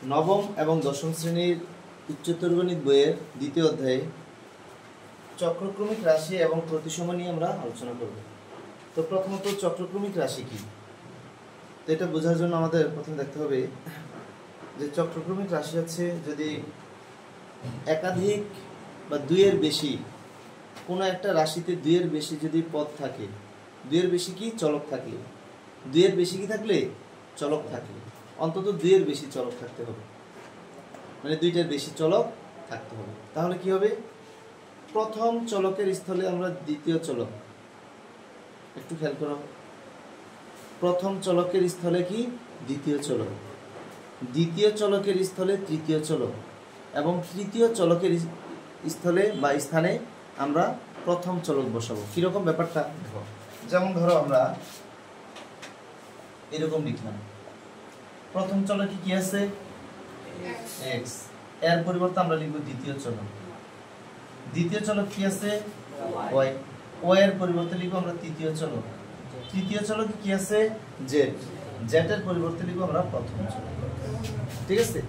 নবম এবং দশম শ্রেণীর উচ্চতর গণিত বইয়ের দ্বিতীয় অধ্যায়ে চক্রক্রমিক রাশি এবং প্রতিসম নিয়ে আমরা আলোচনা করব। তো প্রথমত চক্রক্রমিক রাশি কি, তো এটা বোঝার জন্য আমাদের প্রথমে দেখতে হবে যে চক্রক্রমিক রাশি হচ্ছে যদি একাধিক বা দুইয়ের বেশি কোনো একটা রাশিতে দুইয়ের বেশি যদি পদ থাকে, দুইয়ের বেশি কি চলক থাকলে, দুইয়ের বেশি কি থাকলে চলক থাকলে, অন্তত দুইয়ের বেশি চলক থাকতে হবে, মানে দুইটার বেশি চলক থাকতে হবে। তাহলে কি হবে, প্রথম চলকের স্থলে আমরা দ্বিতীয় চলক, একটু খেয়াল করো, প্রথম চলকের স্থলে কি দ্বিতীয় চলক, দ্বিতীয় চলকের স্থলে তৃতীয় চলক এবং তৃতীয় চলকের স্থলে বা স্থানে আমরা প্রথম চলক বসাবো। কিরকম ব্যাপারটা দেখো, যেমন ধরো আমরা এরকম লিখলাম, প্রথম চলকে কি আছে x, এর পরিবর্তে আমরা লিখব দ্বিতীয় চলক, দ্বিতীয় চলক কি আছে y, y এর পরিবর্তে লিখব আমরা তৃতীয় চলক, তৃতীয় চলক কি আছে z, z এর পরিবর্তে লিখব আমরা প্রথম চলক। ঠিক আছে,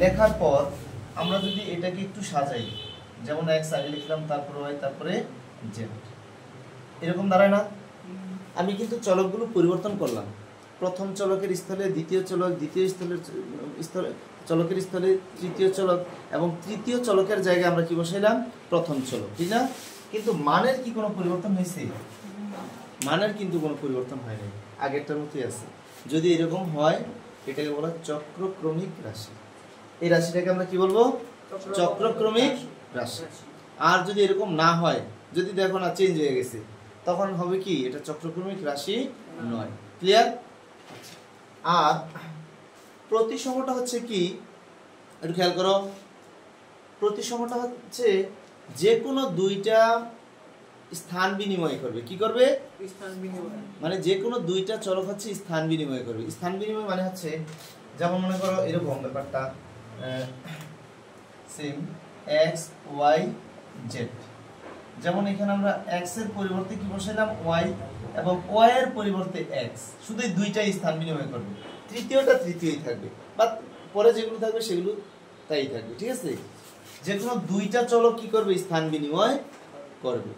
লেখার পর আমরা যদি এটাকে একটু সাজাই, যেমন x আগে লিখলাম, তারপরে y, তারপরে z, এরকম দাঁড়ায় না? আমি কিন্তু চলকগুলো পরিবর্তন করলাম, প্রথম চলকের স্থলে দ্বিতীয় চলক, দ্বিতীয় চলকের স্থলে তৃতীয় চলক এবং তৃতীয় চলকের জায়গায় আমরা কি বসাইলাম প্রথম চলক, ঠিক না? কিন্তু মানের কি কোনো পরিবর্তন হয়েছে? মানের কিন্তু কোনো পরিবর্তন হয় নাই, আগেরটার মতোই আছে। যদি এরকম হয় এটাকে বলা চক্রক্রমিক রাশি। এই রাশিটাকে আমরা কি বলবো? চক্রক্রমিক রাশি। আর যদি এরকম না হয়, যদি দেখো না চেঞ্জ হয়ে গেছে, তখন হবে কি এটা চক্রক্রমিক রাশি নয়। ক্লিয়ার? আর প্রতিসমটা হচ্ছে কি, একটু খেয়াল করো, প্রতিসমটা হচ্ছে যে কোনো দুইটা স্থান বিনিময় করবে। কি করবে? স্থান বিনিময়। মানে যে কোনো দুইটা চলক হচ্ছে স্থান বিনিময় করবে। স্থান বিনিময় মানে হচ্ছে যেমন মনে করো এরকম ব্যাপারটা, সেম x y z, যেমন এখানে আমরা x এর পরিবর্তে কি বসাইলাম y এবং y এর পরিবর্তে x, শুধু দুইটাই স্থান বিনিময় করবে, তৃতীয়টা তৃতীয়ই থাকবে, বা পরে যেগুলো থাকবে সেগুলো তাই থাকবে। ঠিক আছে, যে কোনো দুইটা চলক কি করবে? স্থান বিনিময় করবে।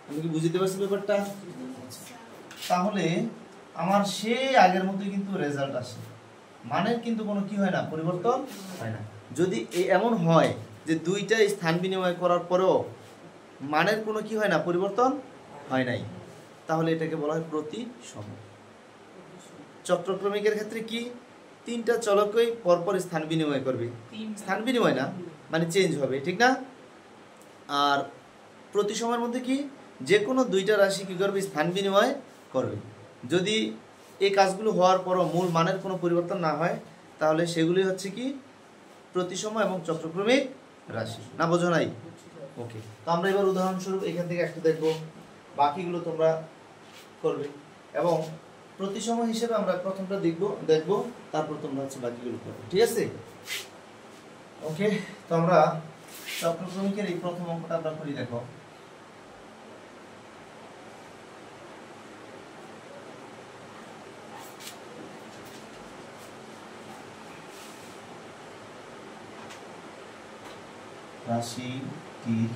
আমি কি বুঝতে পারছি ব্যাপারটা? তাহলে আমার সেই আগের মতোই কিন্তু রেজাল্ট আসে, মানের কিন্তু কোনো কি হয় না, পরিবর্তন হয় না। যদি এমন হয় যে দুইটা স্থান বিনিময় করার পরেও মানের কোনো কি হয় না, পরিবর্তন হয় নাই, তাহলে এটাকে বলা হয় প্রতিসম। চক্রক্রমিকের ক্ষেত্রে কি তিনটা চলকই পরপর স্থান বিনিময় করবে, স্থান বিনিময় না মানে চেঞ্জ হবে, ঠিক না? আর প্রতিসমের মধ্যে কি যে কোনো দুইটা রাশি কি করবে? স্থান বিনিময় করবে। যদি এই কাজগুলো হওয়ার পরও মূল মানের কোনো পরিবর্তন না হয়, তাহলে সেগুলি হচ্ছে কি প্রতিসম এবং চক্রক্রমিক রাশি। না বোঝো নাই? ওকে, তো আমরা এবার উদাহরণস্বরূপ এখান থেকে একটা দেখবো, বাকিগুলো তোমরা করবে। এবং প্রতিসম হিসেবে আমরা প্রথমটা দেখবো, তারপর তোমরা হচ্ছে বাকিগুলো করবে। ঠিক আছে? ওকে, তো আমরা চক্রক্রমিকের এই প্রথম অঙ্কটা আমরা করি। দেখো, রাশিটির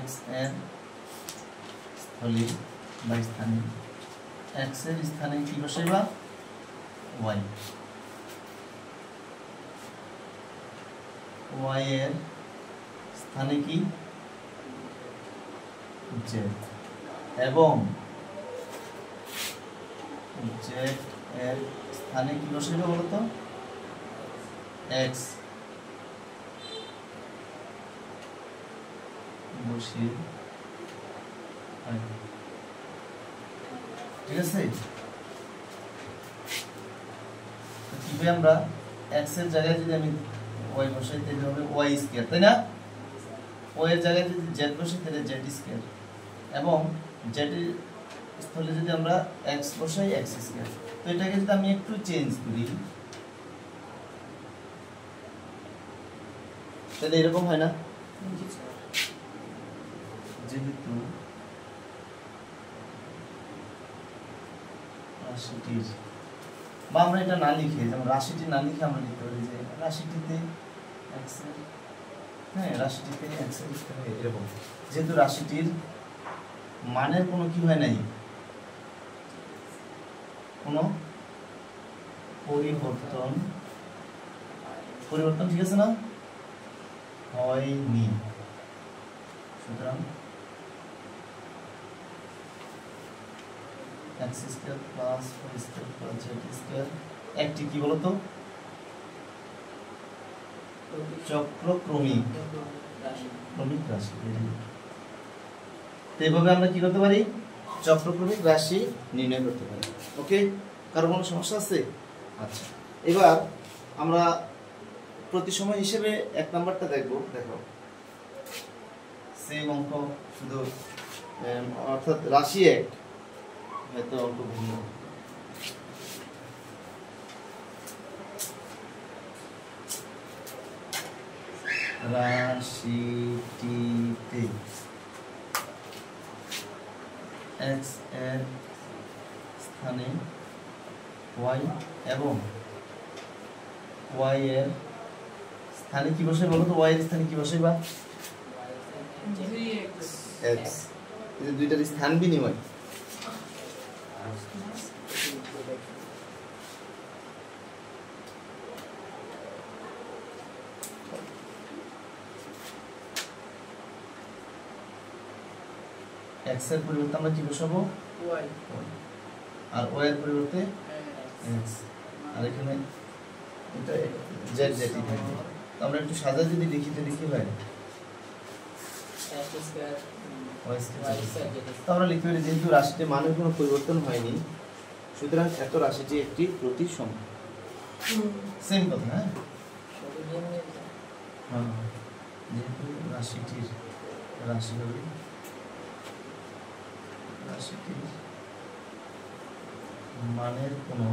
x এর স্থলে বা স্থানে, x এর স্থানে কি বসাইবা? y, y এর স্থানে কি z, এবং z এর স্থানে কি বসাইবা বলতো? x বসিয়ে। ঠিক আছে, কিভাবে আমরা x এর জায়গায় যদি আমি y বসাই তাহলে হবে y স্কয়ার, তাই না? y এর জায়গায় যদি z বসাই তাহলে z স্কয়ার, এবং z এর স্থলে যদি আমরা x বসাই x স্কয়ার। তো এটাকে যদি আমি একটু চেঞ্জ করি তাহলে এরকম হয় না? যেহেতু রাশিটির, বা আমরা এটা না লিখে, যেমন রাশিটি না লিখে আমরা লিখতে পারি যে রাশিটিতে x এর, হ্যাঁ রাশিটিতে x এর এরকম, যেহেতু রাশিটির মানের কোনো কি হয় নাই, কোনো পরিবর্তন ঠিক আছে না, হয়নি। সুতরাং x square plus y square plus z square একটি কি বলতো চক্রক্রমিক রাশি। তো এইভাবে আমরা কি করতে পারি, চক্রক্রমিক রাশি নির্ণয় করতে পারি। ওকে, কারো কোনো সমস্যা আছে? আচ্ছা, এবার আমরা প্রতিসময় হিসেবে 1 নাম্বারটা দেখব। দেখো সেম অঙ্ক, শুধু অর্থাৎ রাশি এক, হয়তো অঙ্ক ভিন্ন। রাশিটিতে x এর স্থানে y এবং y এর স্থানে কি বসে বলো তো, y এর স্থানে কি বসে বা x, এই দুইটার স্থান বিনিময়। x এর পরিবর্তে আমরা কি বসাবো y, আর y এর পরিবর্তে x, আর এখানে এটা z যেটি থাকবে। তো আমরা একটু সাজা যদি লিখি তো লিখি হয় x স্কয়ার y স্কয়ার। তো আমরা লিখতে পারি যেহেতু রাশিতে মানের কোনো পরিবর্তন হয়নি, সুতরাং এত রাশিটি একটি প্রতিসম। সেম কথা, হ্যাঁ যেহেতু রাশিটির মানের কোনো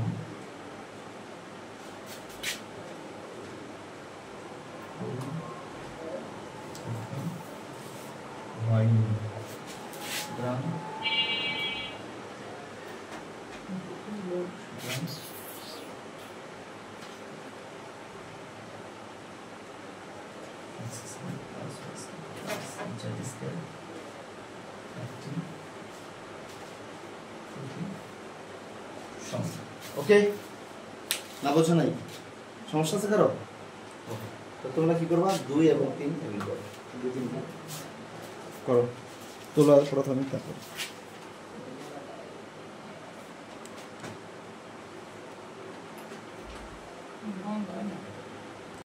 হয়নি, সুতরাং ওকে, না বোঝো নাই, সমস্যা আছে কারো? তো তোমরা কি করবা, 2 এবং 3 এগুলো করো, 2 3 করো, তোলা প্রথমে তারপর